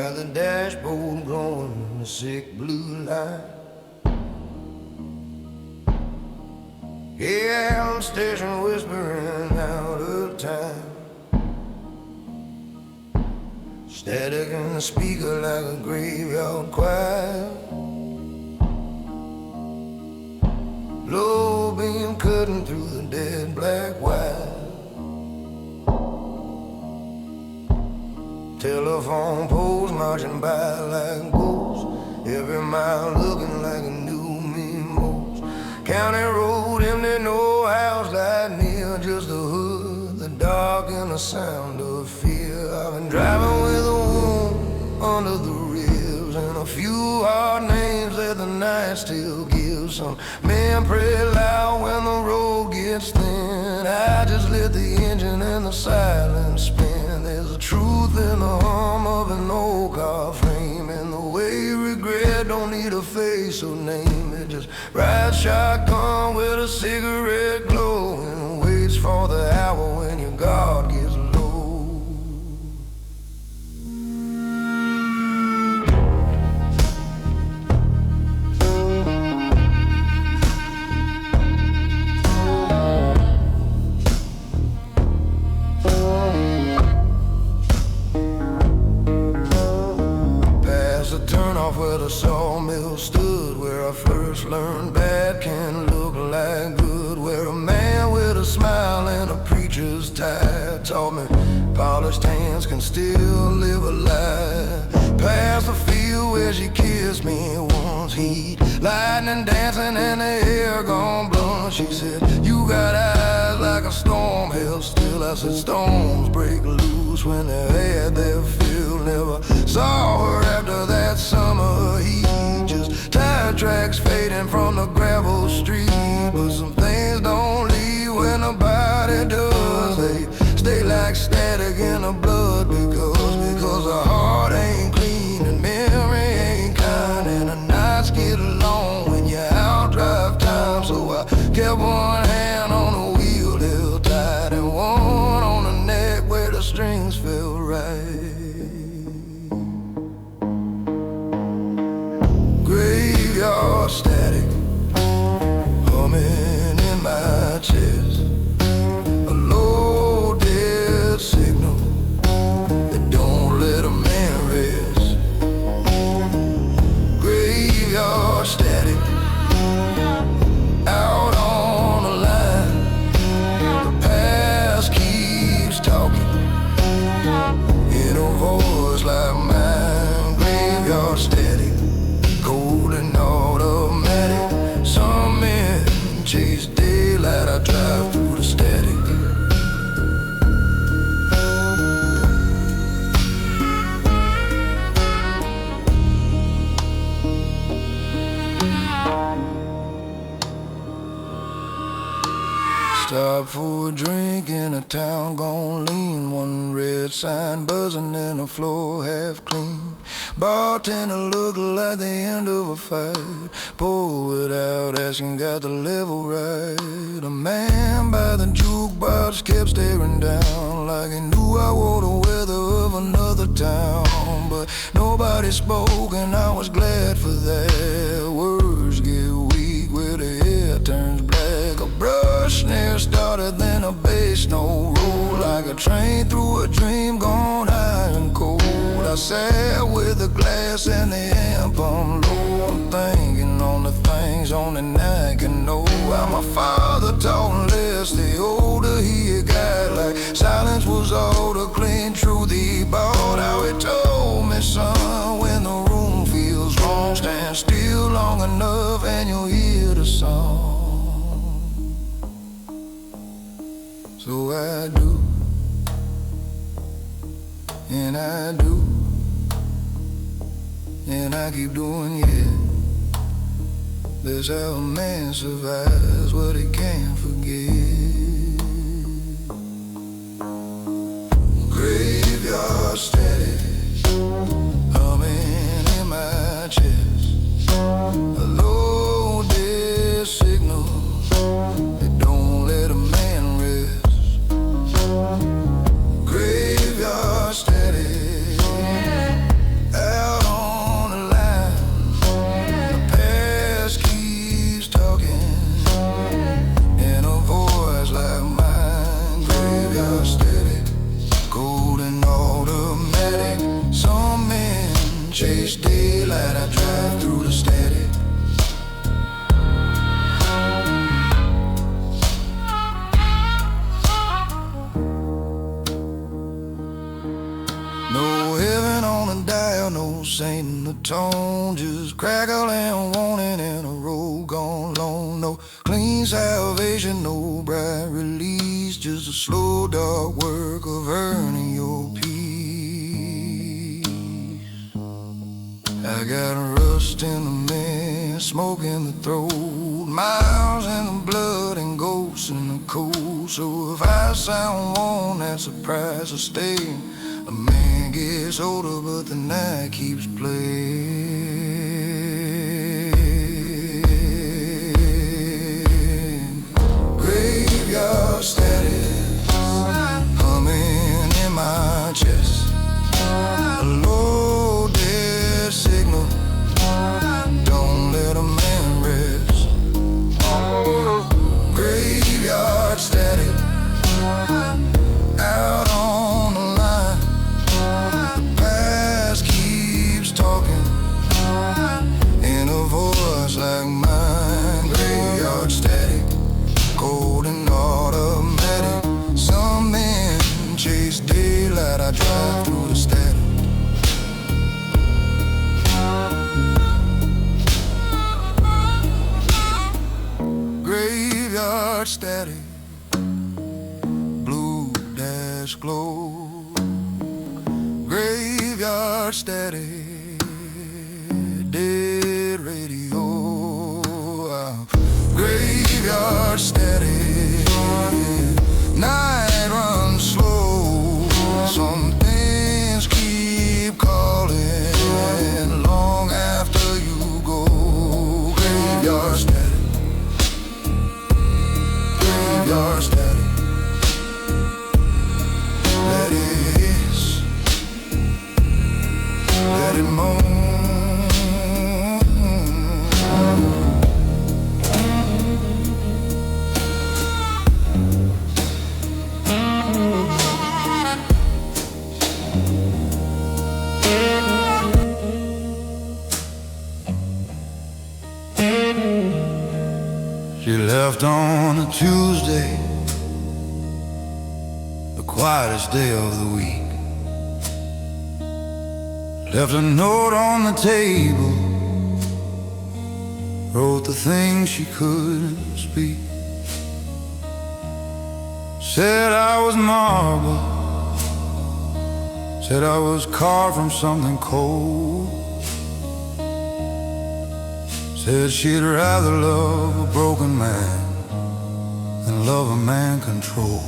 Got the dashboard glowing in the sick blue light. Yeah, I'm station whispering out of time. Static in the speaker like a graveyard choir. Low beam cutting through the dead black wire. Telephone poles marching by like ghosts. Every mile looking like a new memos. County road, empty, no house light near. Just the hood, the dark and the sound of fear. I've been driving with a wound under the ribs, and a few hard names that the night still gives. Some men pray loud when the road gets thin. I just let the engine and the silence spin. There's a truth in the hum of an old car frame, and the way regret don't need a face or name. It just rides shotgun with a cigarette glow and waits for the hour when your guard gets low. Where the sawmill stood, where I first learned bad can look like good, where a man with a smile and a preacher's tie taught me polished hands can still live a lie. Past the field where she kissed me once, heat, lightning dancing and the hair gone blonde. She said, you got eyes like a storm held still. I said, storms break loose when they had their fill. Never saw her after that summer heat. Just tire tracks fading from the gravel street. But some things don't leave when the body does. They stay like static in the blood because the heart ain't clean and memory ain't kind, and the nights get long when you're out drive time. So I kept one hand on the wheel held tight, and one on the neck where the strings felt right. Graveyard static humming in my chest, a low dead signal that don't let a man rest. Graveyard static out on the line. The past keeps talking in a voice like mine. Graveyard static, cold and automatic. Some men chase daylight, I drive through the static. Stop for a drink in a town gone lean. One red sign buzzing and the floor half clean. Bartender look like the end of a fight. Pour it out, asking got the level right. A man by the jukebox kept staring down like he knew I wore the weather of another town. But nobody spoke and I was glad for that. Words get weak where the hair turns black. A brush snare started, then a bass note rolled like a train through a dream gone high and cold. I sat with the glass and the amp on low. I'm thinking on the things only I can know. How my father taught less the older he got. Like silence was all the clean truth he bought. How he told me, son, when the room feels wrong, stand still long enough and you'll hear the song. So I do, and I do, and I keep doing, yeah. That's how a man survives what he can't forget. Graveyard static humming in my chest, a low dead signal that don't let a man rest. Graveyard static chase daylight, I drive through the static. No heaven on the dial, no saint in the tone, just crackling, wanting in a road gone long. No clean salvation, no bright release, just a slow dark work of earning your peace. I got rust in the mess, smoke in the throat, miles in the blood and ghosts in the cold. So if I sound worn, that's a price of staying. A man gets older, but the night keeps playing. Graveyard static, humming in my chest. A low dead signal, don't let a man rest. Graveyard static, out on the line. The past keeps talking in a voice like mine. Graveyard static, cold and automatic. Some men chase daylight, I drive through the static. Graveyard static, blue dash glow. Graveyard static, dead radio. Graveyard static, night runs slow. Some things keep calling long after you go. Graveyard static, graveyard static. Let it hiss, let it moan. She left on a Tuesday, the quietest day of the week. Left a note on the table, wrote the things she couldn't speak. Said I was marble, said I was carved from something cold. Said she'd rather love a broken man than love a man control.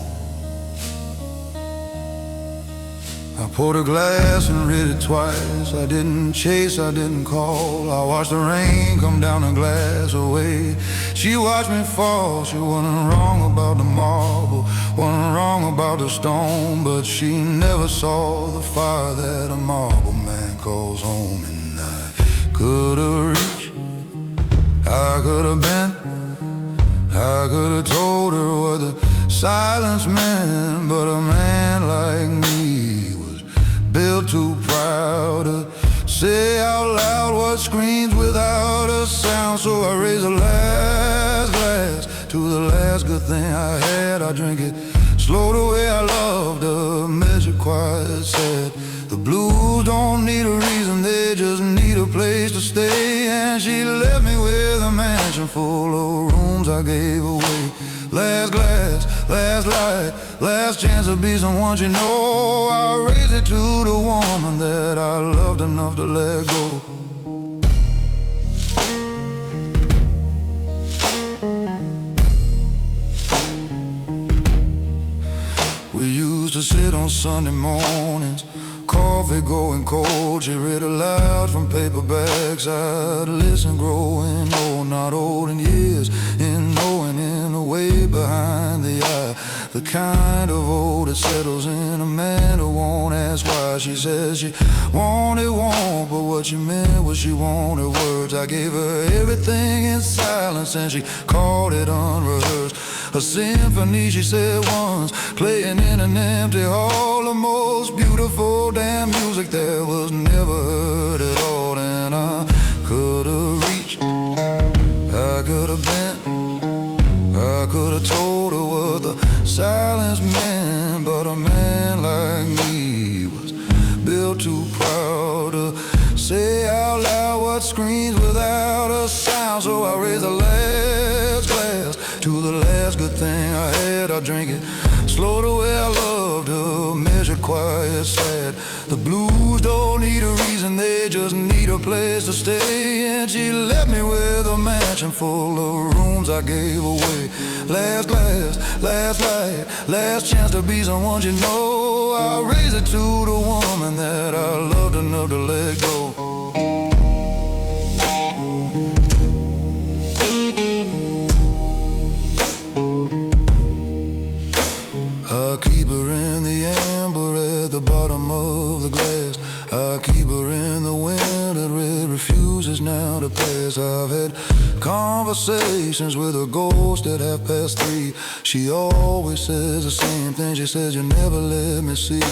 I poured a glass and read it twice. I didn't chase, I didn't call. I watched the rain come down a glass away. She watched me fall. She wasn't wrong about the marble, wasn't wrong about the stone, but she never saw the fire that a marble man calls home. And I could have reached, I could have bent, I could have told her what the silence meant, but a man like me was built too proud to say out loud what screams without a sound. So I raise a last glass to the last good thing I had. I drink it slow the way I loved, a measure quiet, sad. The blues don't need a reason, they just need a place to stay. And she left me with a mansion full of rooms I gave away. Last glass, last light, last chance to be someone she know. I raise it to the woman that I loved enough to let go. We used to sit on Sunday mornings, coffee going cold. She read aloud from paperbacks. I'd listen, growing old, not old in years, in knowing, in a way behind the eye. The kind of old that settles in a man who won't ask why. She says she wanted, but what she meant was she wanted words. I gave her everything in silence and she called it unrehearsed. A symphony, she said once, playing in an empty hall. The most beautiful damn music that was never heard at all. say out loud what screams without a sound. So I raise the last glass to the last good thing I had. I drink it slow the way I love to measure quiet, sad. The blues don't need a reason, they just need a place to stay. And she left me with a mansion full of rooms I gave away. Last glass, last light, last chance to be someone you know. I raise it to the woman that I loved enough to let go. I keep her in the amber at the bottom of the glass. I keep her in the wind that red refuses now to pass. I've had conversations with a ghost at 3:30. She always says the same thing. She says you never let me see.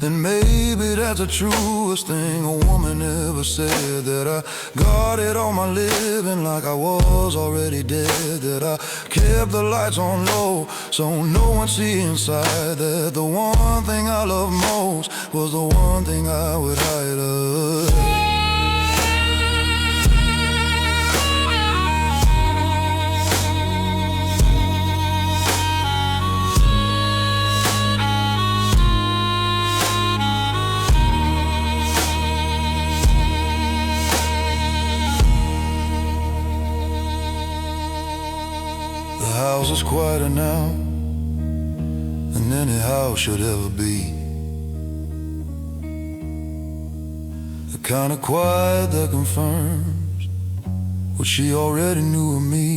And maybe that's the truest thing a woman ever said, that I guarded all my living like I was already dead, that I kept the lights on low so no one see inside, that the one thing I loved most was the one thing I would hide her. The house is quieter now than any house should ever be. The kind of quiet that confirms what she already knew of me.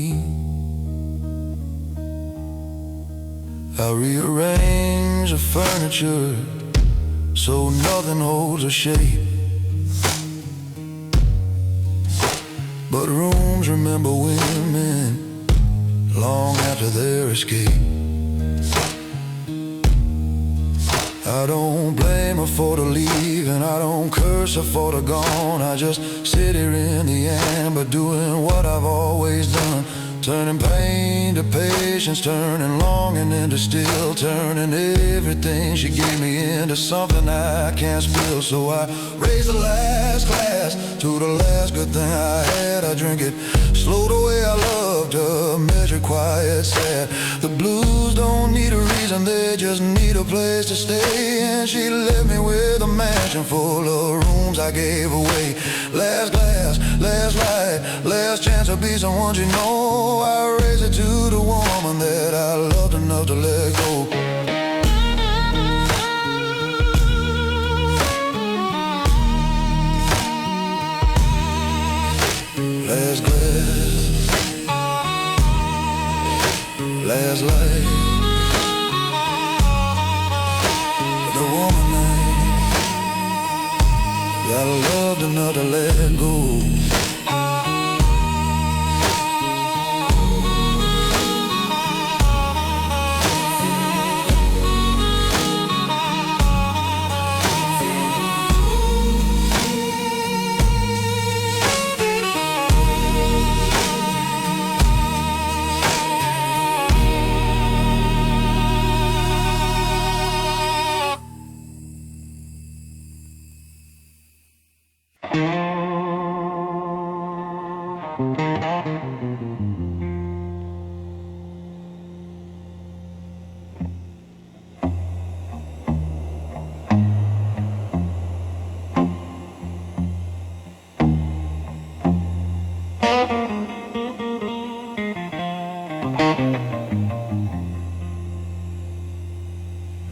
I rearrange the furniture so nothing holds a shape, but rooms remember women long after their escape. I don't blame her for the leave, and I don't curse her for the gone. I just sit here in the amber doing what I've always done, turning pain to patience, turning longing into still, turning everything she gave me into something I can't spill. So I raise the last glass to the last good thing I had. I drink it slow the way I love to measure quiet, sad. The blues don't need a reason, they just need a place to stay. And she left me with a mansion full of rooms I gave away. Last glass, last light, last chance to be someone you know. I raise it to the woman that I loved enough to let go. Last glass, last light, the woman that I loved enough to let go.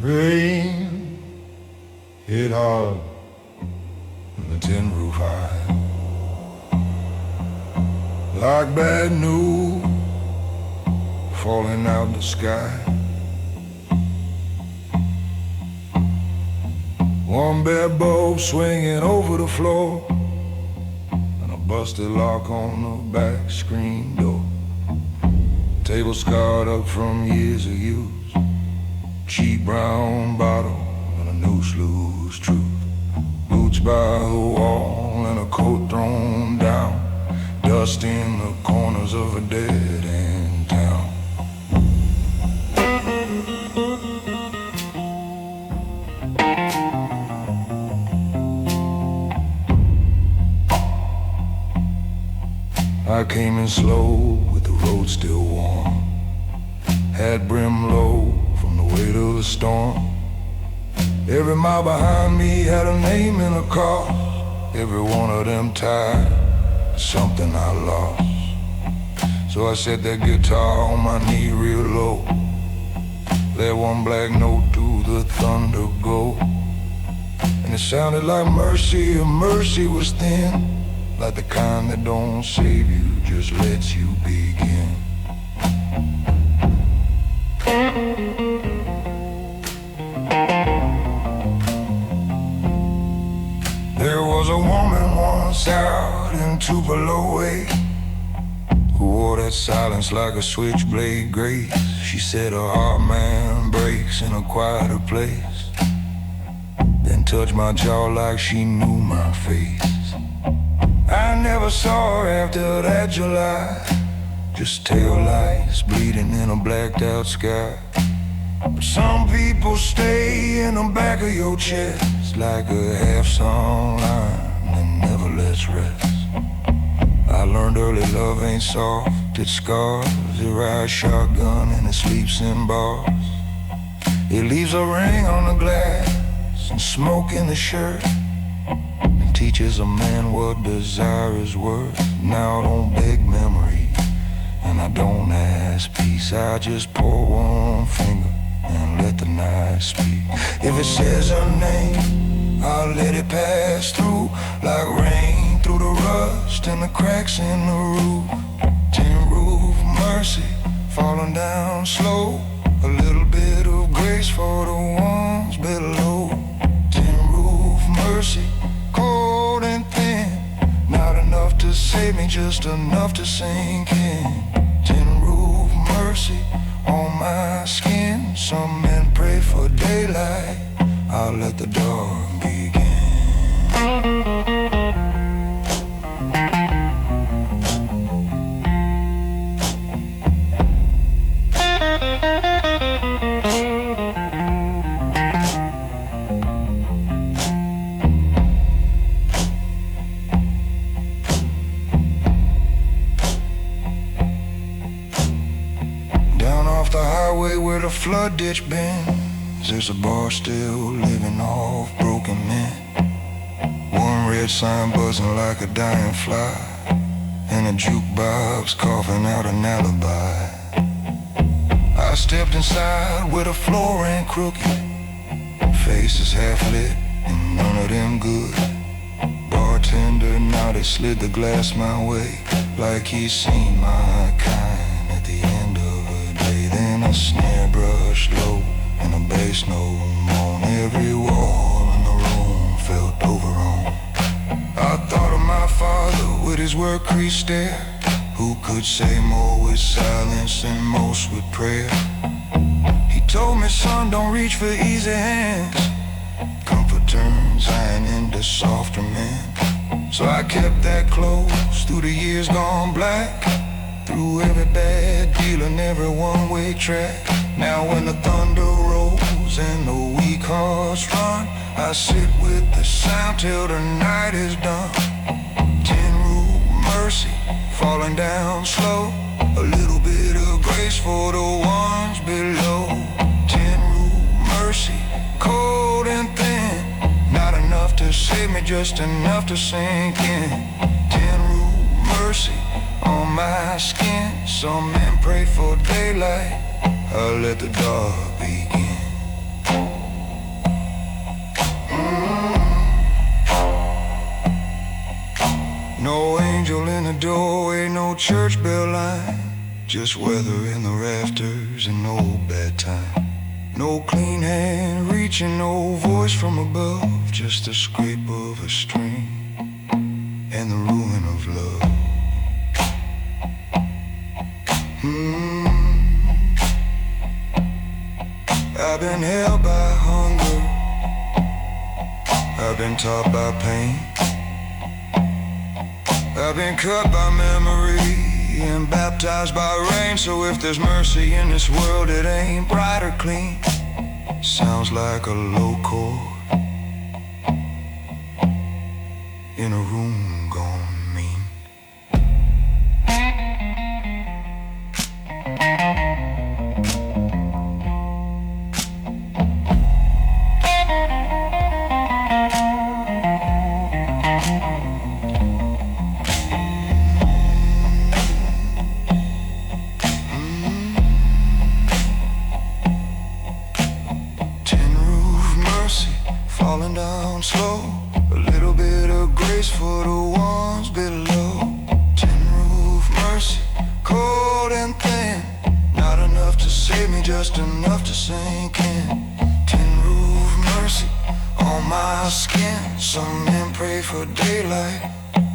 Rain hit hard on the tin roof high, like bad news falling out the sky. One bed bulb swinging over the floor, and a busted lock on the back screen door. Table scarred up from years of use, cheap brown bottle and a noose-loose truth. Boots by the wall and a coat thrown down, dust in the corners of a dead-end town. I came in slow with the road still warm. Had brim low from the weight of the storm. Every mile behind me had a name in a car. Every one of them tied to something I lost. So I set that guitar on my knee real low. Let one black note through the thunder go. And it sounded like mercy, and mercy was thin, like the kind that don't save you, just lets you begin. There was a woman once out in Tupelo way, who wore that silence like a switchblade grace. She said her heart, man, breaks in a quieter place, then touched my jaw like she knew my face. I never saw her after that July, just tail lights bleeding in a blacked out sky. But some people stay in the back of your chest, like a half-sung line that never lets rest. I learned early love ain't soft, it scars. It rides shotgun and it sleeps in bars. It leaves a ring on the glass and smoke in the shirt, and teaches a man what desire is worth. Now I don't beg memory, and I don't ask peace. I just pour one finger and let the night speak. If it says her name, I'll let it pass through, like rain through the rust and the cracks in the roof. Tin roof mercy, falling down slow. A little bit of grace for the ones below. Tin roof mercy, cold and thin, not enough to save me, just enough to sink in. Tin roof mercy on my skin. Some men pray for daylight, I'll let the dark begin. Off the highway where the flood ditch bends, there's a bar still living off broken men. One red sign buzzing like a dying fly, and a jukebox coughing out an alibi. I stepped inside where the floor ain't crooked, faces half lit and none of them good. Bartender, now they slid the glass my way, like he's seen my kind at the end of the day. Then a snare brushed low and a bass note on. Every wall in the room felt overgrown. I thought of my father with his word creased stare, who could say more with silence and most with prayer. He told me, son, don't reach for easy hands. Comfort turns iron into softer men. So I kept that close through the years gone black, through every bad deal and every one-way track. Now when the thunder rolls and the weak hearts run, I sit with the sound till the night is done. Tin roof mercy, falling down slow. A little bit of grace for the ones below. Tin roof mercy, cold and thin, not enough to save me, just enough to sink in. Tin roof mercy on my skin. Some men pray for daylight, I'll let the dark begin. No angel in the doorway, no church bell line, just weather in the rafters and no bedtime. No clean hand reaching, no voice from above, just the scrape of a string and the ruin of love. I've been held by hunger, I've been taught by pain, I've been cut by memory and baptized by rain. So if there's mercy in this world, it ain't bright or clean. Sounds like a low chord in a room gone mean. place for the ones below. Tin roof mercy, cold and thin, not enough to save me, just enough to sink in. Tin roof mercy on my skin. Some men pray for daylight,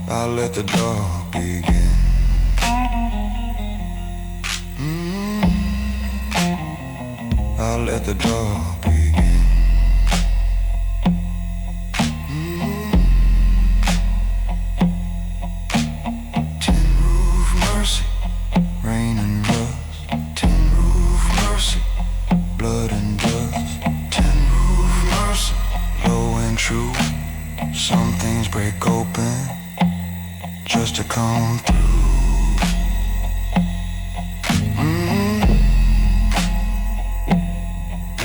I'll let the dark begin. I'll let the dark begin. Tin roof mercy, rain and rust. Tin roof mercy, blood and dust. Tin roof mercy, low and true. Some things break open just to come through.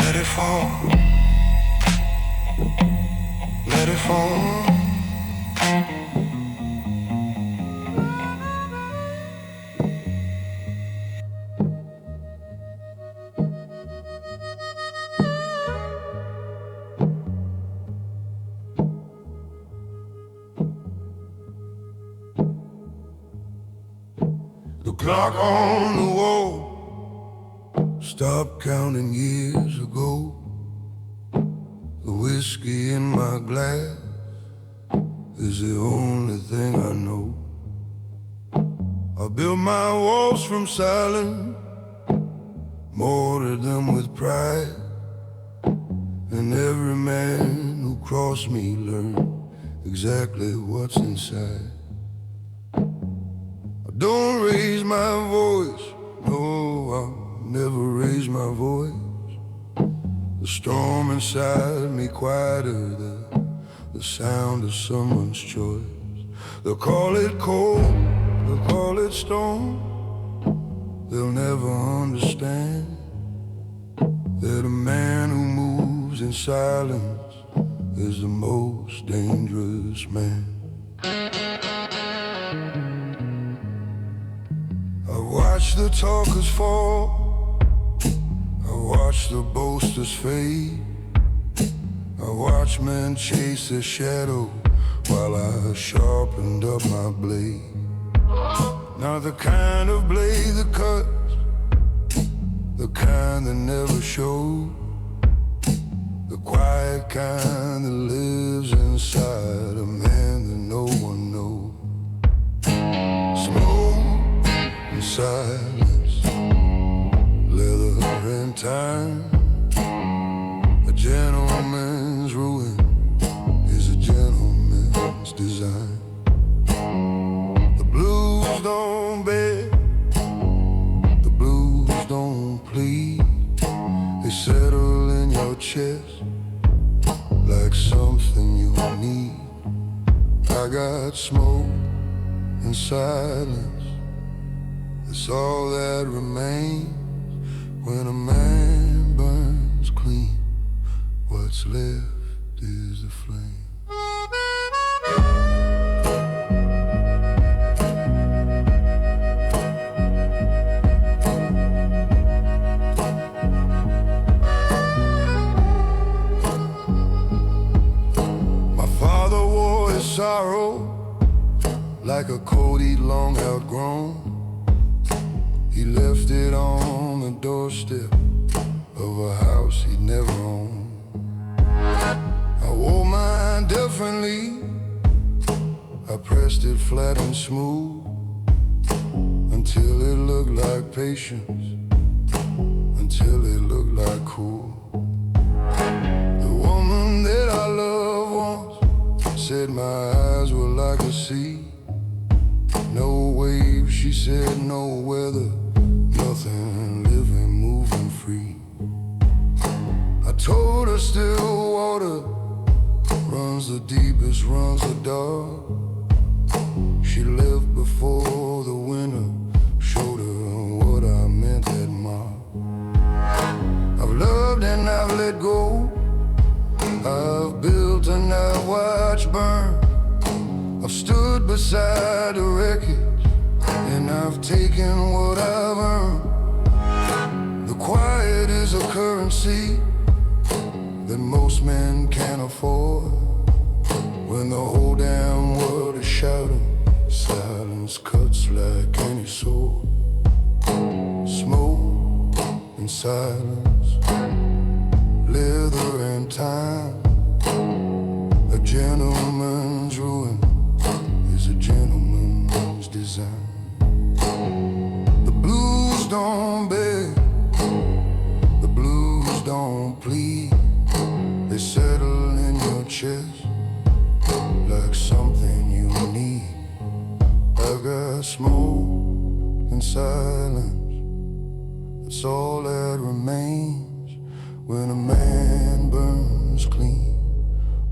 Let it fall, let it fall. The clock on the wall stopped counting years ago. The whiskey in my glass is the only thing I know. I built my walls from silence, mortared them with pride, and every man who crossed me learned exactly what's inside. I don't raise my voice, no, I'll never raise my voice. The storm inside me quieter than the sound of someone's choice. They'll call it cold, they'll call it storm. They'll never understand that a man who moves in silence is the most dangerous man. I watch the talkers fall, I watch the boasters fade. I watch men chase their shadow while I sharpened up my blade. Not the kind of blade that cuts, the kind that never shows, the quiet kind that lives inside a man that no one knows. Smoke and silence, leather and time. A gentleman's ruin is a gentleman's design. The blues don't beg, the blues don't plead. They settle in your chest like something you need. I got smoke and silence, that's all that remains when a man burns clean. What's left is the flame. My father wore his sorrow like a coat he'd long outgrown. He left it on the doorstep of a house he'd never owned. I wore mine differently, I pressed it flat and smooth until it looked like patience, until it looked like cool. The woman that I loved once said my eyes were like a sea. No waves, she said, no weather, nothing living, moving free. I told her still water runs the deepest, runs the dark. She left before the winter showed her what I meant that mark. I've loved and I've let go, I've built and I've watched burn. I've stood beside the wreckage and I've taken what I've earned. The quiet is a currency that most men can't afford. When the whole damn world is shouting, silence cuts like any sword. Smoke and silence, leather and time. A gentleman's ruin is a gentleman's design. The blues don't beg, the blues don't plead. They settle in your chest like something you need. I've got smoke and silence, that's all that remains when a man burns clean.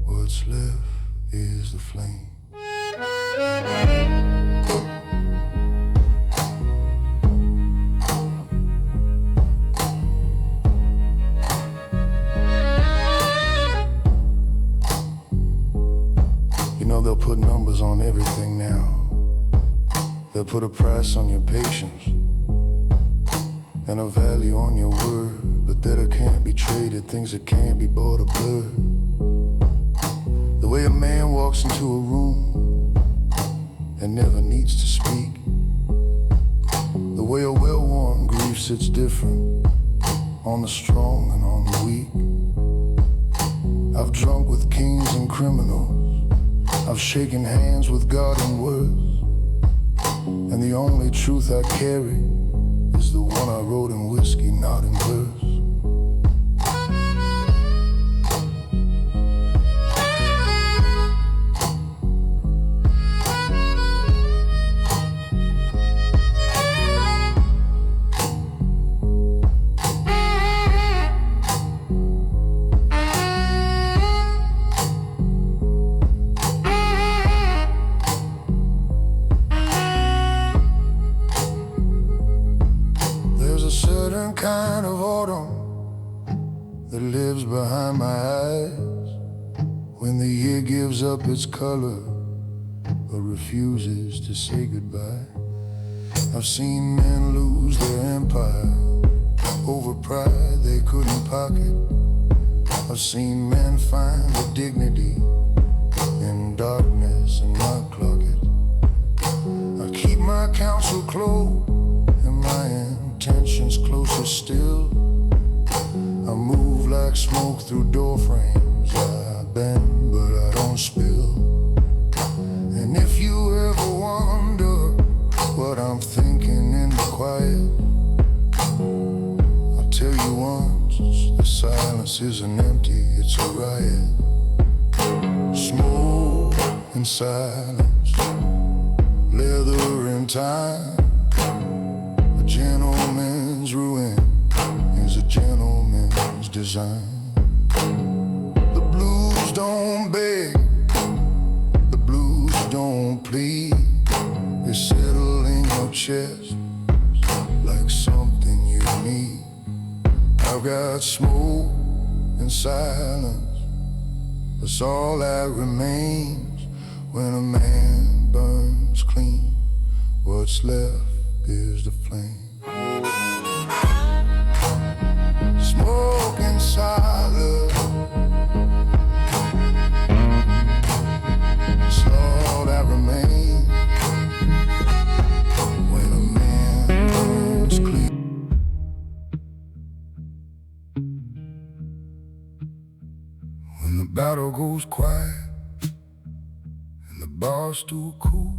What's left is the flame. You know they'll put numbers on everything now. They'll put a price on your patience and a value on your word, but that can't be traded, things that can't be bought or blurred. The way a man walks into a room and never needs to speak. The way a well-worn grief sits different on the strong and on the weak. I've drunk with kings and criminals, I've shaken hands with God and words, and the only truth I carry is the one I wrote in whiskey, not in verse. Kind of autumn that lives behind my eyes, when the year gives up its color but refuses to say goodbye. I've seen men lose their empire over pride they couldn't pocket. I've seen men find the dignity in darkness and not clock it. I keep my counsel close and my intentions closer still. I move like smoke through door frames. I bend but I don't spill. And if you ever wonder what I'm thinking in the quiet, I'll tell you once, the silence isn't empty, it's a riot. Smoke and silence, leather and time. A gentleman's ruin is a gentleman's design. The blues don't beg, the blues don't plead. They settle in your chest like something you need. I've got smoke and silence, that's all that remains when a man burns clean. What's left is the flame. Smoke and silence, it's all that remains when a man burns clean. When the battle goes quiet and the bar stool cools,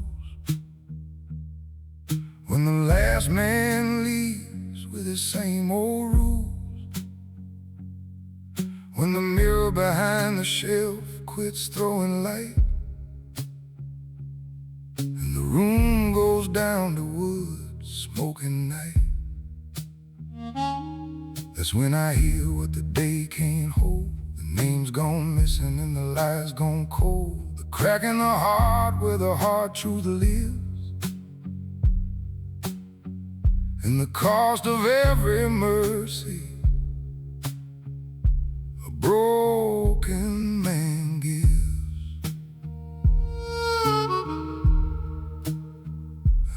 when the last man leaves with his same old rules, when the mirror behind the shelf quits throwing light, and the room goes down to wood, smoke and night, that's when I hear what the day can't hold. The names gone missing and the lies gone cold. The crack in the heart where the hard truth lives, and the cost of every mercy a broken man gives.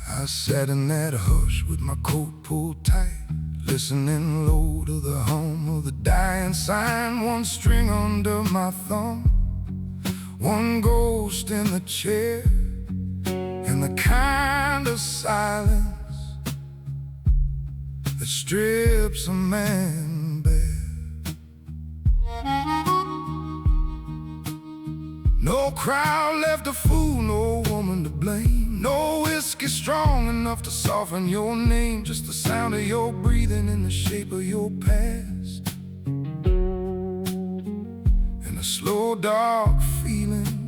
I sat in that hush with my coat pulled tight, listening low to the hum of the dying sign. One string under my thumb, One ghost in the chair, in the kind of silence that strips a man bare. No crowd left to fool, no woman to blame, no whiskey strong enough to soften your name. Just the sound of your breathing in the shape of your past, and a slow dark feeling.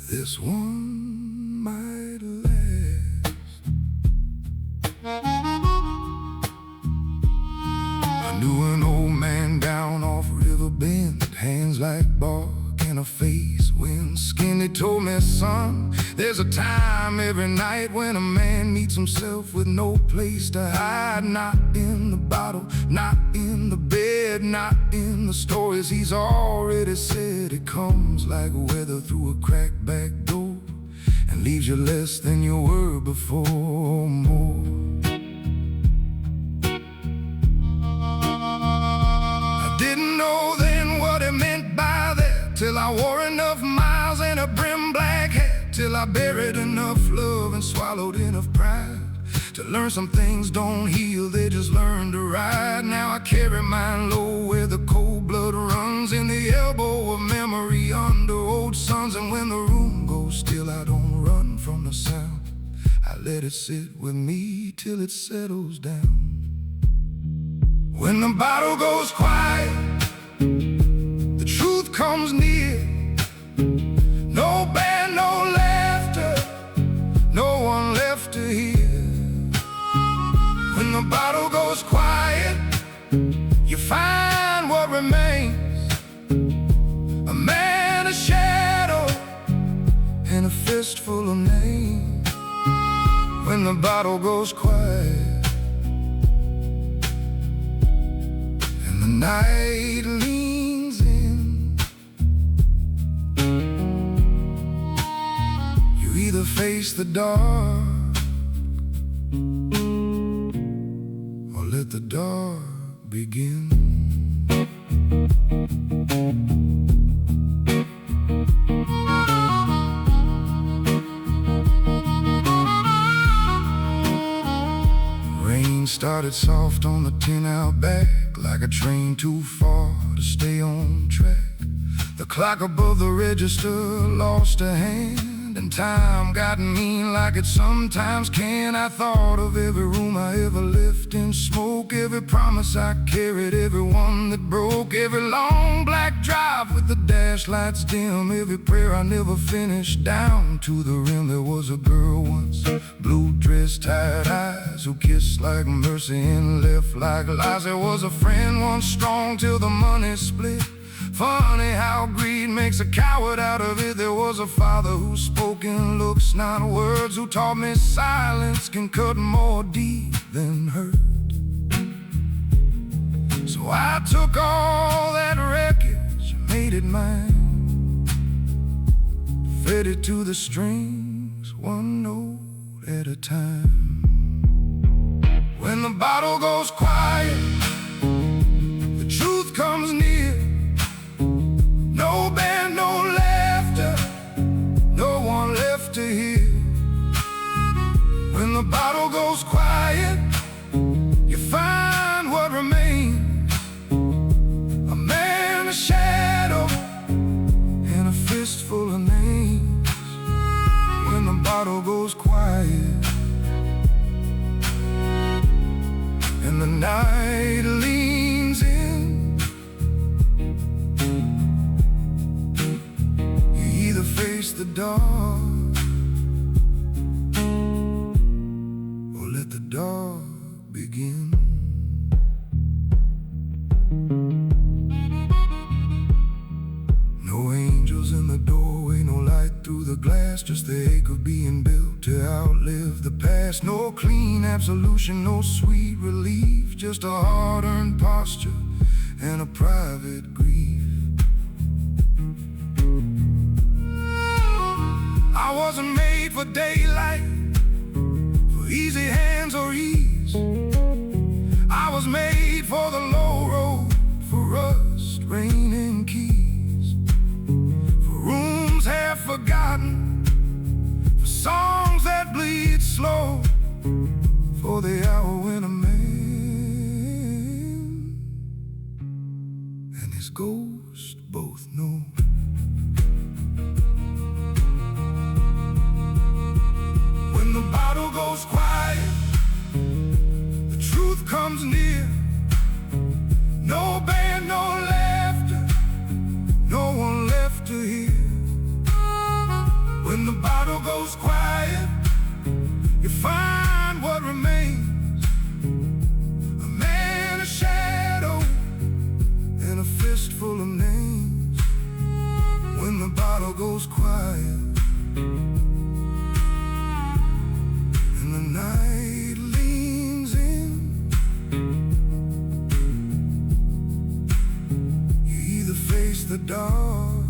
This one might last. I knew an old man down off River Bend, hands like bark and a face wind skin. He told me, son, there's a time every night when a man meets himself with no place to hide. Not in the bottle, not in the bed, not in the stories he's already said. It comes like weather through a cracked back door and leaves you less than you were before, more. I didn't know then what it meant by that, till I wore enough miles and a brim black hat, till I buried enough love and swallowed enough pride to learn some things don't heal, they just learn to ride. Now I carry mine low where the cold blood runs, in the elbow of memory under old suns. And when the room goes still, I don't run from the sound, I let it sit with me till it settles down. When the bottle goes quiet, the truth comes near. No band, no laughter, no one left to hear. When the bottle goes quiet, you find what remains, a man, a shadow, and a fistful of names. When the bottle goes quiet and the night leans in, you either face the dark or let the dark begin. Rain started soft on the tin out back, like a train too far to stay on track. The clock above the register lost a hand, and time got mean like it sometimes can. I thought of every room I ever left in smoke, every promise I carried, every one that broke, every long black drive with the dash lights dim, every prayer I never finished down to the rim. There was a girl once, blue dress, tired eyes, who kissed like mercy and left like lies. There was a friend once, strong till the money split. Funny how greed makes a coward out of it. There was a father who spoke in looks, not words, who taught me silence can cut more deep than hurt. So I took all that wreckage, made it mine, fed it to the strings, one note at a time. When the bottle goes quiet, the truth comes near. No band, no laughter, no one left to hear. When the bottle goes quiet, you find what remains, a man, a shadow, and a fistful of names. When the bottle goes quiet and the night leans in, face the dark or let the dark begin. No angels in the doorway, no light through the glass, just the ache of being built to outlive the past. No clean absolution, no sweet relief, just a hard-earned posture and a private grief. I wasn't made for daylight, for easy hands or ease. I was made for the low road, for rust, rain and keys. forgotten, for songs that bleed slow, for the hour when a man and his ghost both know. When the bottle goes quiet, the truth comes near. No band, no laughter, no one left to hear. When the bottle goes quiet, you find what remains: a man, a shadow, and a fistful of names. When the bottle goes quiet and the night leans in, you either face the dark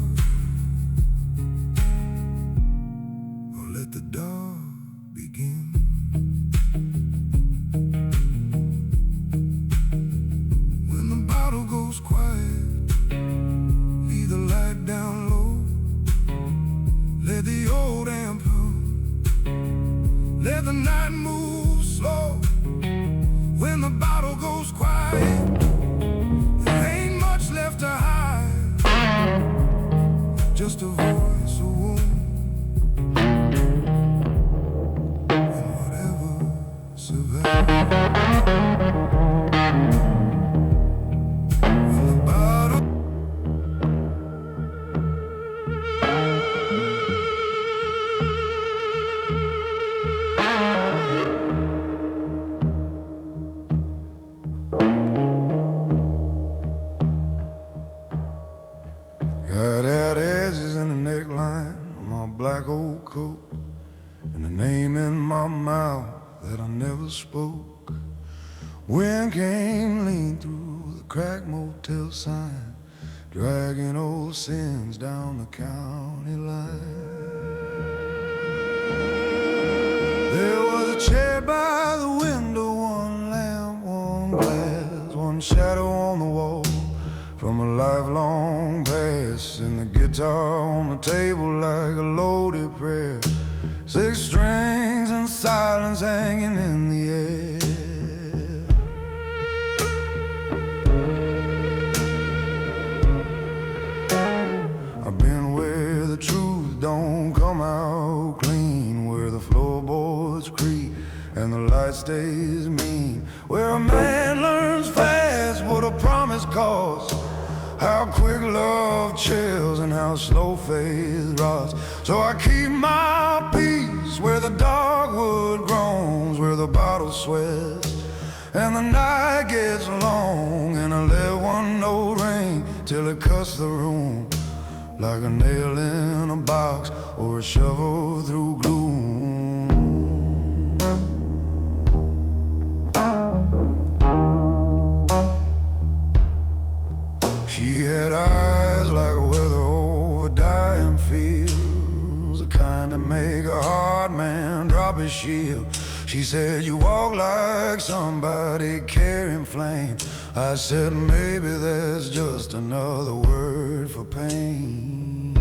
or let the dark begin. When the bottle goes quiet, leave the light down low, let the old amp hum, let the night move slow. When the bottle goes quiet, there ain't much left to hide, just a voice, a wound, and whatever survives. When the bottle got out edges in the neckline of my black old coat, and a name in my mouth that I never spoke. Wind came lean through the cracked motel sign, dragging old sins down the county line. There was a chair by the window, one lamp, one glass, one shadow on the wall from a lifelong past, and the guitar on the table like a loaded prayer. 6 strings and silence hanging in the air. I've been where the truth don't come out clean, where the floorboards creak and the light stays mean, where a man learns fast what a promise costs, how quick love chills and how slow faith rots. So I keep my peace where the dogwood groans, where the bottle sweats and the night gets long, and I let one note ring till it cuts the room like a nail in a box or a shovel through gloom. She had eyes like weather over dying fields, the kind that make a hard man drop his shield. She said, you walk like somebody carrying flame. I said, maybe that's just another word for pain.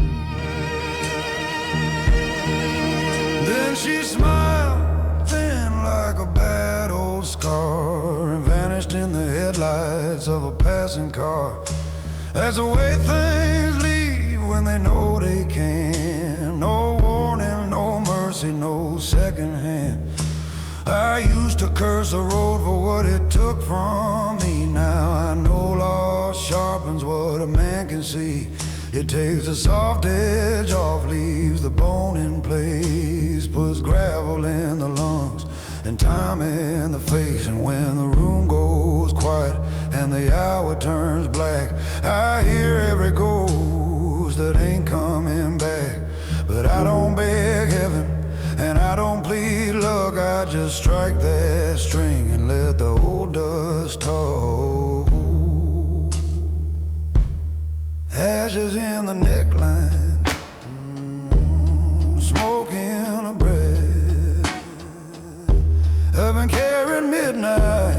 Then she smiled, thin like a bad old scar, and vanished in the headlights of a passing car. That's the way things leave when they know they can. No warning, no mercy, no second hand. I used to curse the road for what it took from me. Now I know loss sharpens what a man can see. It takes the soft edge off, leaves the bone in place, puts gravel in the lungs and time in the face. And when the room goes quiet and the hour turns black, I hear every ghost that ain't coming back. But I don't beg heaven and I don't plead luck, I just strike that string and let the old dust talk. Ashes in the neckline, smoke in a breath. I've been carrying midnight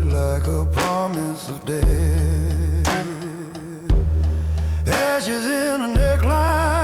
like a promise of death. Ashes in a neckline,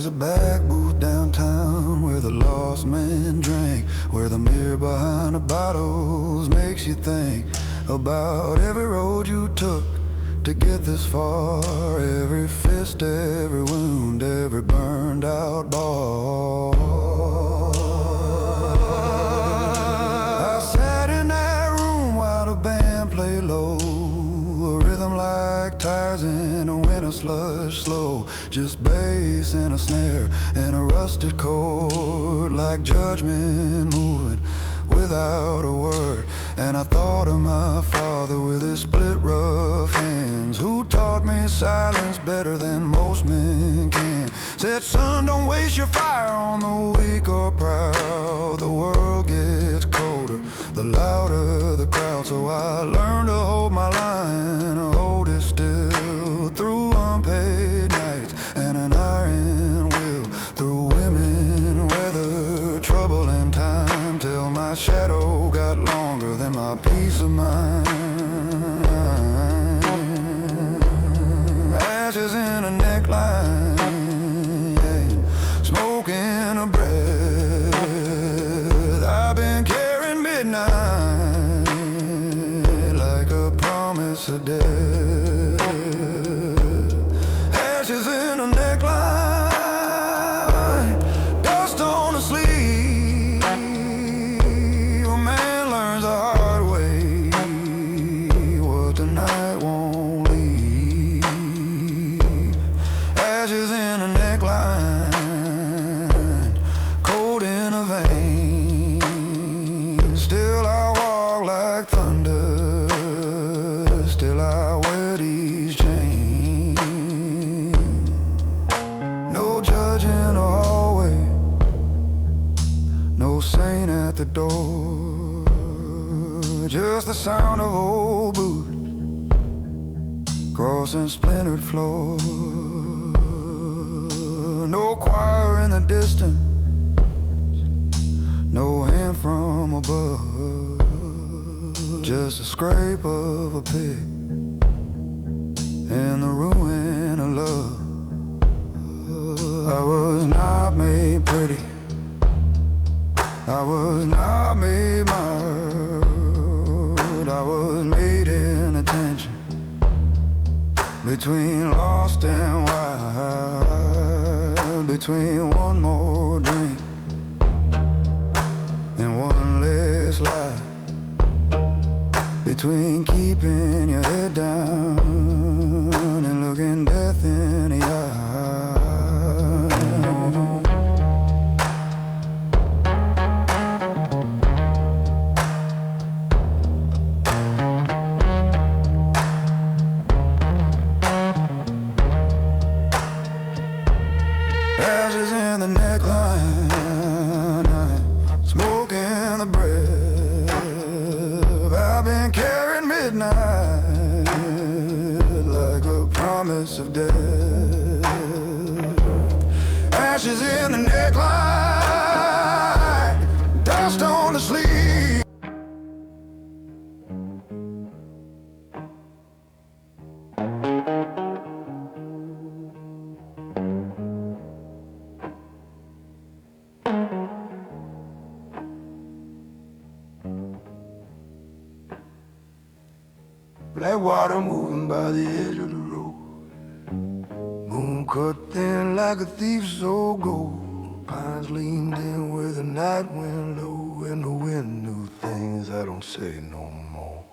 a back booth downtown where the lost man drank, where the mirror behind the bottles makes you think about every road you took to get this far, every fist, every wound, every burned out bar. I sat in that room while the band played low, a rhythm like tires in a winter slush slow, just bass and a snare and a rusted chord, like judgment moving without a word. And I thought of my father with his split rough hands, who taught me silence better than most men can. Said, son, don't waste your fire on the weak or proud. The world gets colder the louder the crowd. So I learned to hold my line, hold it still, through unpaid nights and an iron will, through women, weather, trouble and time, till my shadow got longer than my peace of mind. Ashes in a neckline, smoke in a breath. I've been carrying midnight like a promise of death. Ashes in a neckline, dust on the sleeve. A man learns the hard way what the night won't leave. Ashes in a neckline, cold in a vein. Still I walk like thunder, still I wear these chains. No judge in the hallway, no saint at the door, just the sound of old boots crossing splintered floor. No choir in the distance, no hand from above, just a scrape of a pig and the ruin of love. I was not made pretty, I was not made mild, I was made in attention, between lost and wild, between one more drink and one less lie, between keeping your head down and looking death in the eye. Ashes in the neckline, smoke in the breath. I've been carrying midnight like a promise of death. Ashes in the neckline, dust on the sleeve. Black water moving by the edge of the road, moon cut thin like a thief's soul gold. Pines leaned in where the night went low, and the wind knew things I don't say no more.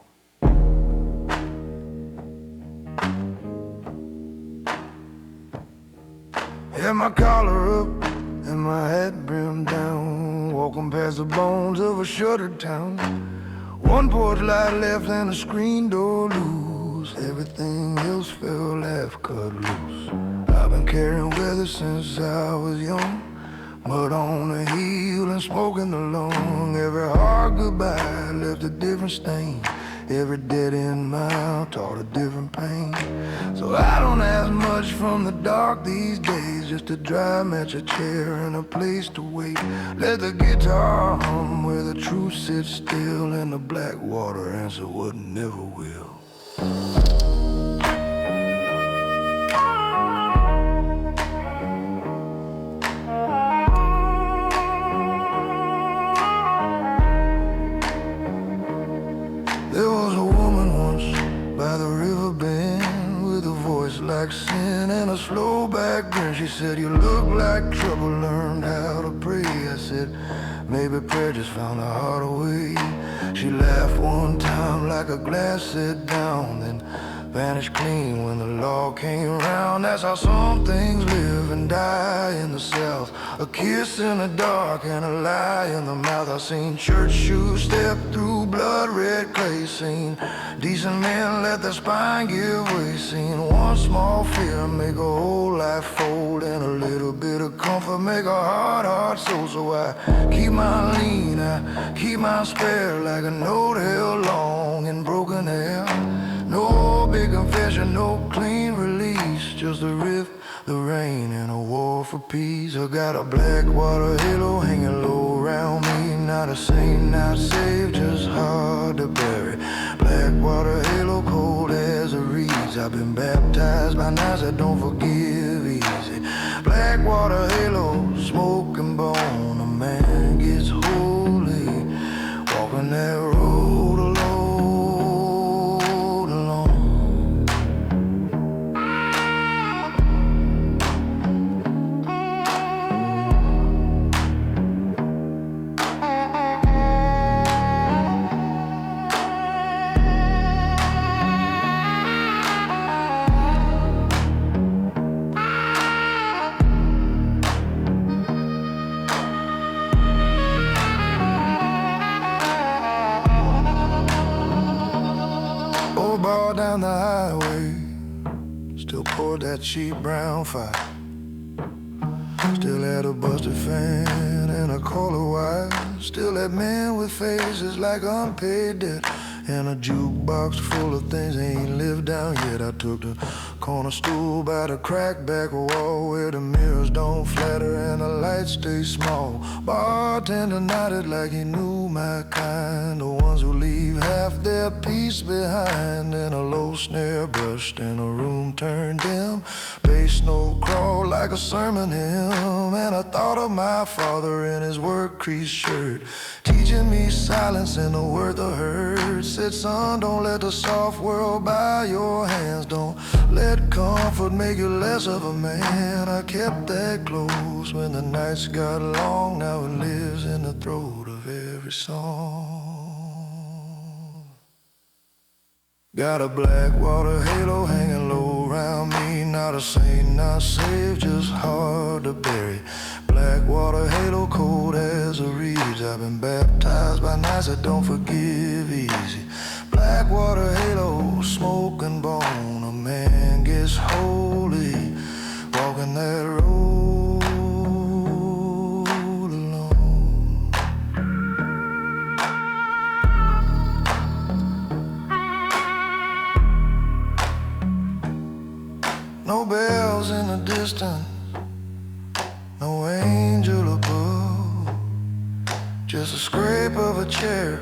Had my collar up and my hat brimmed down, walking past the bones of a shuttered town. One porch light left and a screen door loose, everything else fell half cut loose. I've been carrying weather since I was young, mud on the heel and smoke in the lung. Every hard goodbye left a different stain, every dead-end mile taught a different pain. So I don't ask much from the dark these days, just a dry match, a chair and a place to wait. Let the guitar hum where the truth sits still, and the black water answer what never will. grin and a slow back grin. She said, you look like trouble, learned how to pray. I said, maybe prayer just found a harder way. She laughed one time like a glass set down, then vanished clean when the law came round. That's how some things live and die in the South. A kiss in the dark and a lie in the mouth. I seen church shoes step through blood red clay. Seen decent men let their spine give way. Seen one small fear make a whole life fold, and a little bit of comfort make a hard soul. So I keep mine lean, I keep mine spare, like a note held long in broken air. No big confession, no clean release, just the riff, the rain, and a war for peace. I got a black water halo hanging low around me. Not a saint, not saved, just hard to bury. Black water halo cold as a reeds. I've been baptized by nights that don't forgive easy. Black water halo, smoke and bone. A man gets holy, walking that road alone. Bar down the highway, still poured that cheap brown fire. Still had a busted fan and a caller wire. Still had men with faces like unpaid debt, and a jukebox full of things they ain't lived down yet. I took the corner stool by the cracked back wall, where the mirrors don't flatter and the lights stay small. Bartender nodded like he knew my kind, the ones who leave half their piece behind. And a low snare brushed and a room turned dim. Bass note crawled like a sermon hymn, and I thought of my father in his work creased shirt, teaching me silence and the worth of hurt. Said, son, don't let the soft world buy your hands. Don't let comfort make you less of a man. I kept that close when the nights got long. Now it lives in the throat of every song. Got a black water halo hanging low around me. Not a saint, not saved, just hard to bury. Black water halo cold as a reeds. I've been baptized by nights that don't forgive easy. Black water halo, smoke and bone. A man gets holy, walking that road alone. No bells in the distance, no angel above, just a scrape of a chair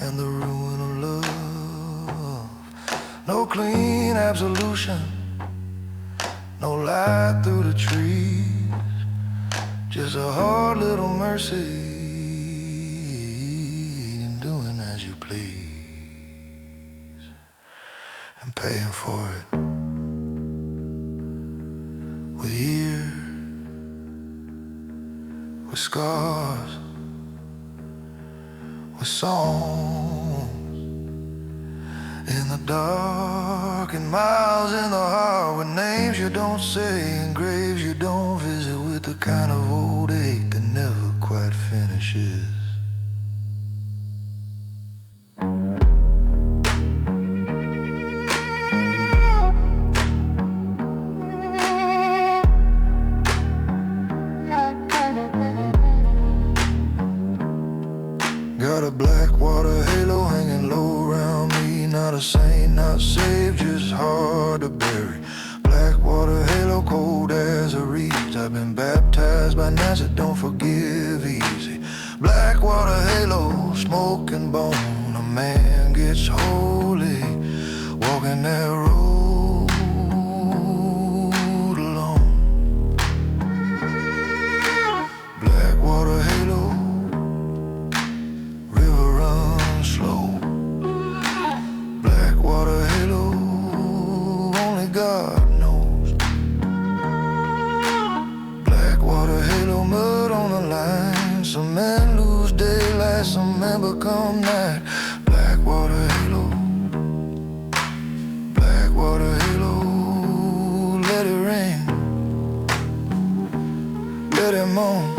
and the ruin of love. No clean absolution, no light through the trees, just a hard little mercy in doing as you please and paying for it with years, with scars, with songs in the dark, and miles in the heart, with names you don't say and graves you don't visit, with the kind of old ache that never quite finishes. Got a black water halo hanging low around me. Not a saint, not saved, just hard to bury. Black water halo cold as a reeds. I've been baptized by nights that don't forgive easy. Black moon.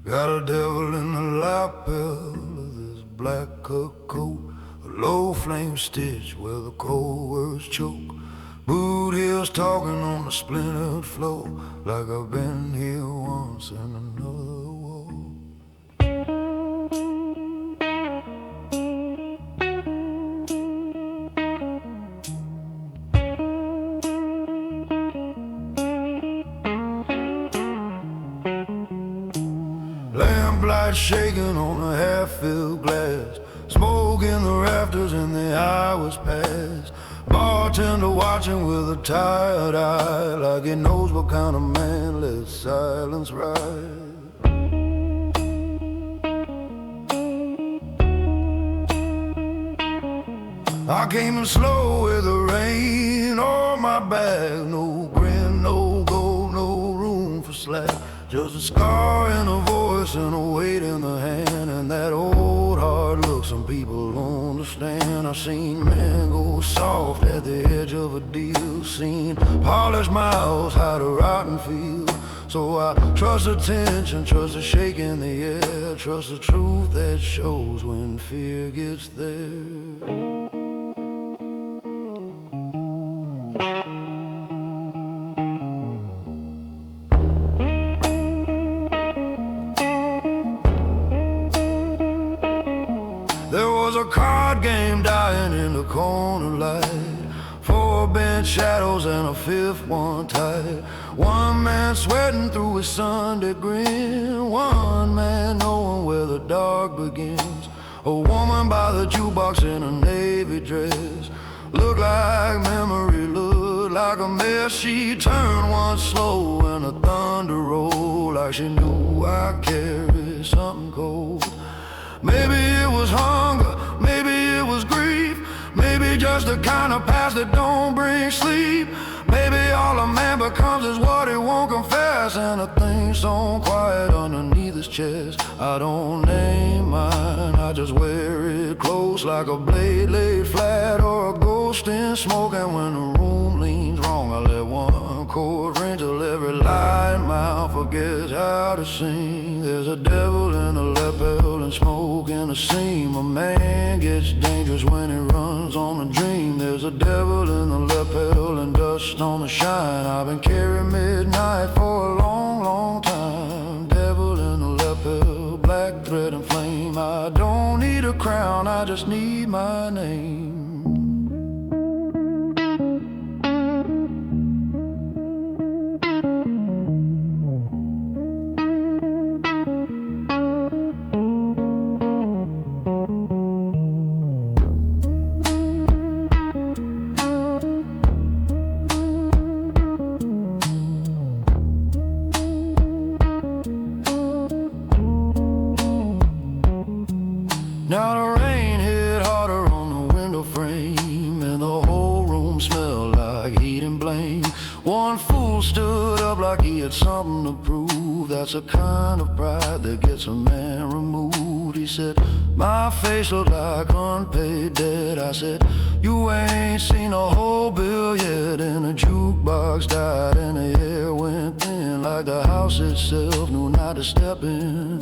Got a devil in the lapel of this black coat, a low flame stitch where the cold words choke. Boot heels talking on the splintered floor, like I've been here once in another war. Lamplight shaking on a half-filled glass, smoke in the rafters and the hours pass. Bartender watching with a tired eye, like he knows what kind of man lets silence ride. I came in slow with the rain on my back, no grin, no gold, no room for slack. Just a scar and a voice and a weight in the hand, and that old hard look some people don't understand. I've seen men go soft at the edge of a deal, seen polished mouths hide a rotten field. So I trust the tension, trust the shake in the air, trust the truth that shows when fear gets there. There was a card game dying in the corner light, 4 bent shadows and a 5th one tight. One man sweating through his Sunday grin, one man knowing where the dark begins. A woman by the jukebox in a navy dress, looked like memory, looked like a mess. She turned once slow and a thunder rolled, like she knew I carried something cold. Maybe it was hunger, maybe it was grief, maybe just the kind of past that don't bring sleep. Maybe all a man becomes is what he won't confess, and the thing so quiet underneath his chest. I don't name mine, I just wear it close, like a blade laid flat or a ghost in smoke. And when the room leans wrong, I let one chord ring till every lying mouth forgets how to sing. There's a devil in the lapel and smoke in the seam. A man gets dangerous when he runs on a dream. There's a devil in the lapel and dust on the shine. I've been carrying midnight for a long, long time. Devil in the lapel, black thread and flame. I don't need a crown, I just need my name. Now the rain hit harder on the window frame, and the whole room smelled like heat and blame. One fool stood up like he had something to prove. That's a kind of pride that gets a man removed. He said, my face looked like unpaid debt. I said, you ain't seen a whole bill yet. And the jukebox died and the air went thin, like the house itself knew not to step in.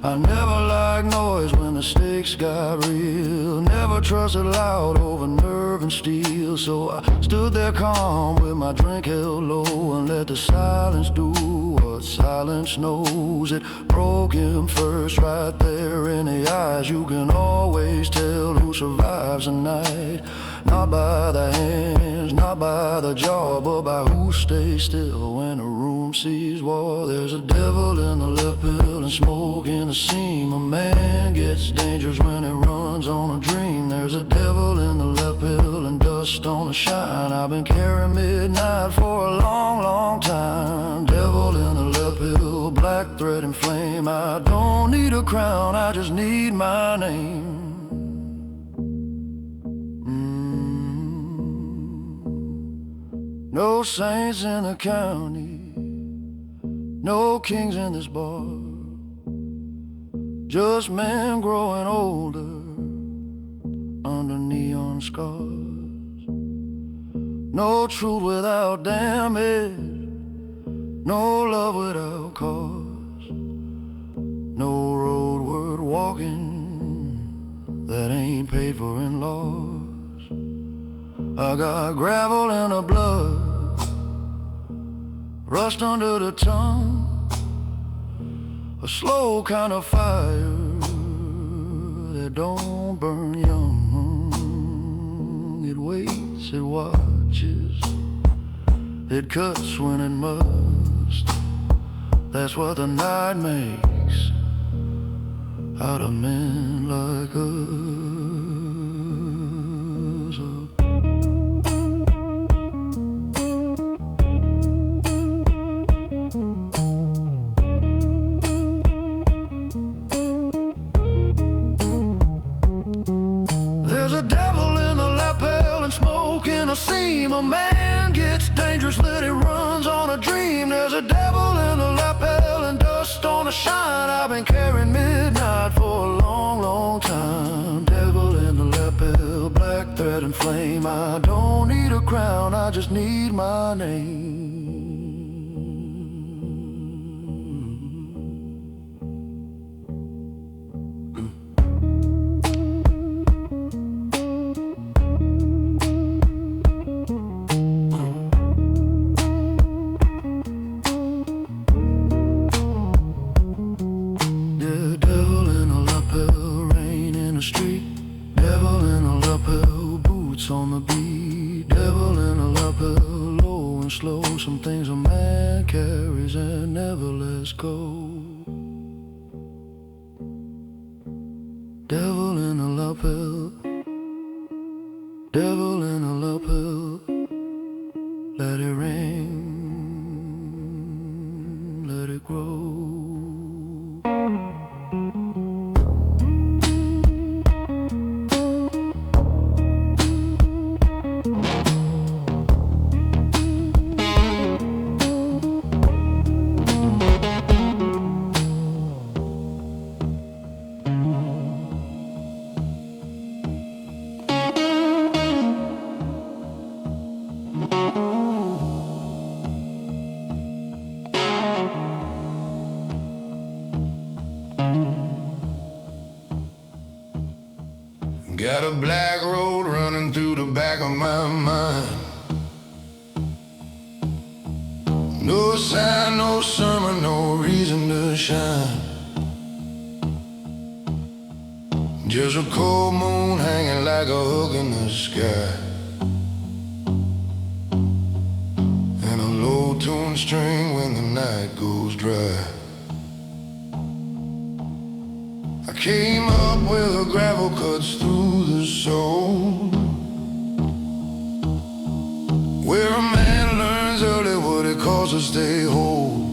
I never liked noise when the stakes got real, never trusted loud over nerve and steel. So I stood there calm with my drink held low and let the silence do what silence knows. It broke him first right there in the eyes. You can always tell who survives a night, not by the hands, not by the jaw, but by who stays still when the room sees war. There's a devil in the left pill and smoke in the seam. A man gets dangerous when he runs on a dream. There's a devil in the left pill and dust dust on a shine. I've been carrying midnight for a long, long time. Devil in a left hill, black thread and flame. I don't need a crown, I just need my name. No saints in the county, no kings in this bar, just men growing older under neon scars. No truth without damage, no love without cause, no road worth walking that ain't paid for in loss. I got gravel in the blood, rust under the tongue, a slow kind of fire that don't burn young. It waits, it watches, it cuts when it must. That's what the night makes out of men like us. There's a devil in the lapel and smoke in a seam. A man gets dangerous, let it runs on a dream. There's a devil in the lapel and dust on a shine. I've been carrying midnight for a long, long time. Devil in the lapel, black thread and flame. I don't need a crown, I just need my name. On the beat, devil in a lapel, low and slow. Some things a man carries and never lets go. Devil in a lapel, devil in a lapel. Let it ring, let it grow. Got a black road running through the back of my mind. No sign, no sermon, no reason to shine. Just a cold moon hanging like a hook in the sky, and a low-tuned string when the night goes dry. I came up where the gravel cuts through the soul, where a man learns early what it costs to stay whole.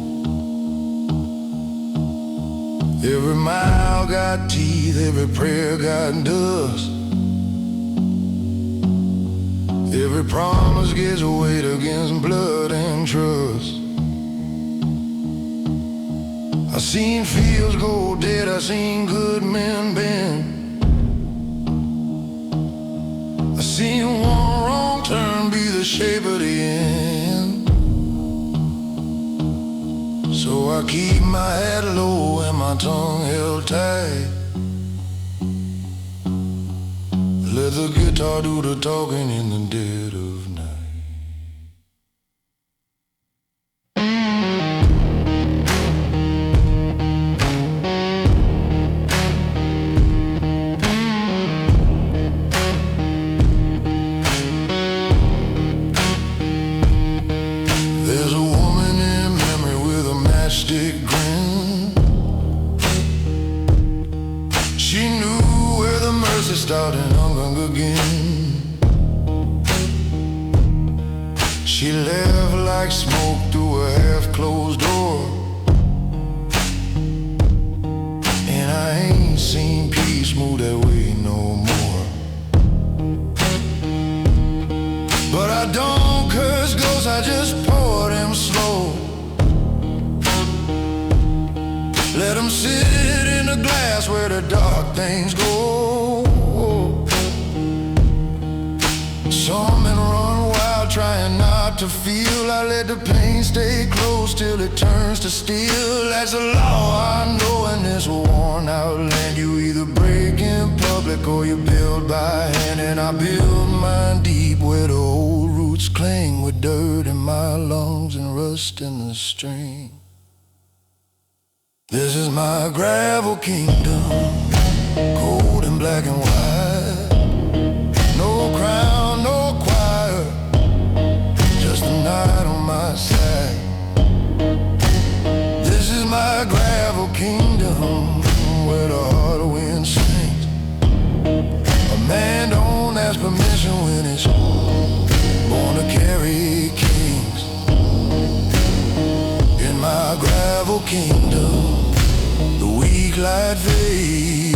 Every mile got teeth, every prayer got dust. Every promise gets weighed against blood and trust. I seen fields go dead, I seen good men bend. I seen one wrong turn be the shape of the end. So I keep my head low and my tongue held tight. Let the guitar do the talking in the dead of night. There's a woman in memory with a matchstick grin. She knew where the mercy started and hung again. She left like smoke through a half-closed door, and I ain't seen peace move that way no more. But I don't curse ghosts, I just pour them slow. Let them sit in the glass where the dark things go. Some men run wild trying not to feel. I let the pain stay close till it turns to steel. That's the law I know in this worn out land. You either break in public or you build by hand. And I build mine deep where the old roots cling, with dirt in my lungs and rust in the stream. This is my gravel kingdom, cold and black and white. No crown, no choir, just a night on my side. This is my gravel kingdom, where the heart of wind sings. A man don't ask permission when he's born to carry kings. In my gravel kingdom, the weak light fades,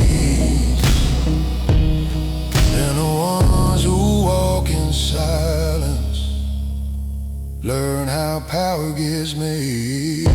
and the ones who walk in silence learn how power gets made.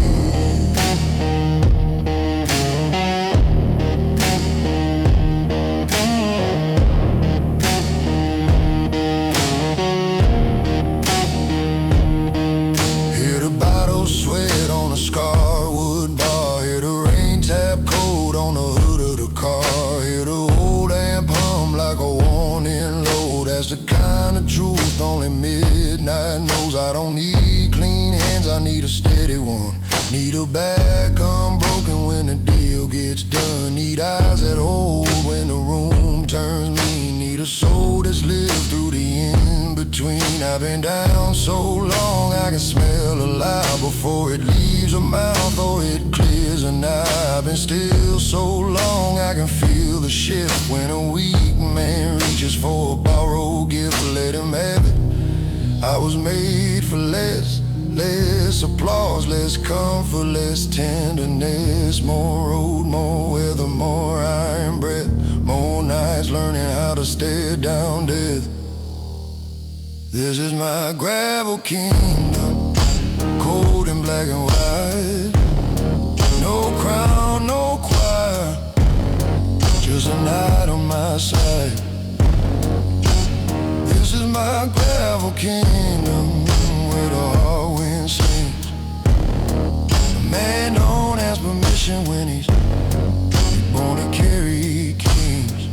Hear the bottle sweat on a scarwood bar, hear the rain tap cold on the hood of the car, hear the old amp hum like a warning low. That's the kind of truth only midnight knows. I don't need clean hands, I need a steady one. Need a back unbroken when the deal gets done. Need eyes that hold when the room turns mean. Need a soul that's lived through the in-between. I've been down so long I can smell a lie before it leaves a mouth or it clears an eye. I've been still so long I can feel the shift when a weak man reaches for a borrowed gift. Let him have it. I was made for less applause, less comfort, less tenderness. More road, more weather, more iron breath, more nights learning how to stare down death. This is my gravel kingdom, cold and black and white. No crown, no choir, just a night on my side. This is my gravel kingdom, where the hard wind sings. A man don't ask permission when he's born to carry kings.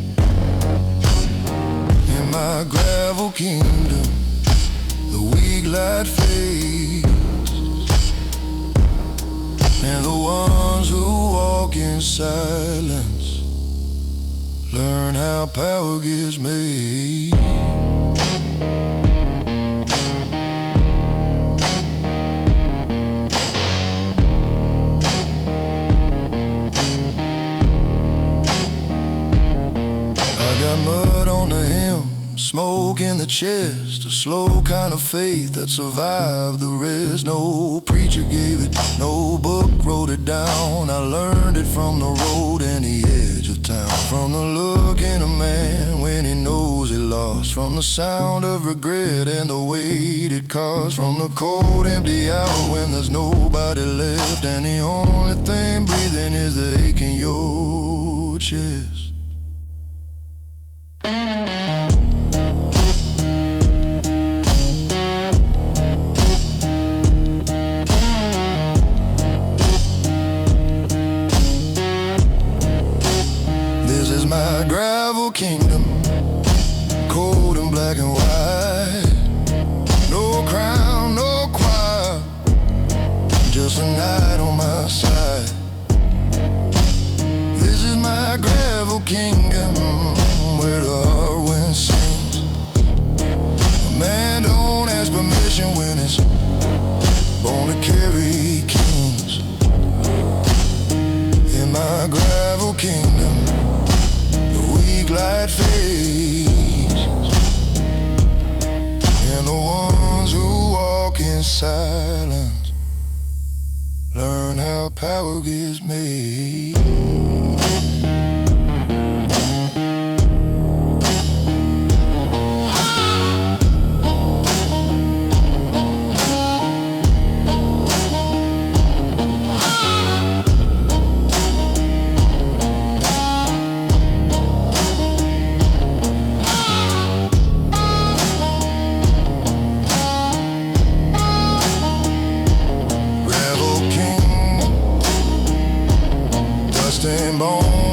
In my gravel kingdom, the weak light fades, and the ones who walk in silence learn how power gets made. Mud on the hem, smoke in the chest, a slow kind of faith that survived the rest. No preacher gave it, no book wrote it down. I learned it from the road and the edge of town, from the look in a man when he knows he lost, from the sound of regret and the weight it costs, from the cold empty hour when there's nobody left, and the only thing breathing is the ache in your chest. My gravel kingdom, cold and black and white. No crown, no choir, just a night on my side. This is my gravel kingdom. in silence. Learn how power gets made. Rebel king, dust and bone.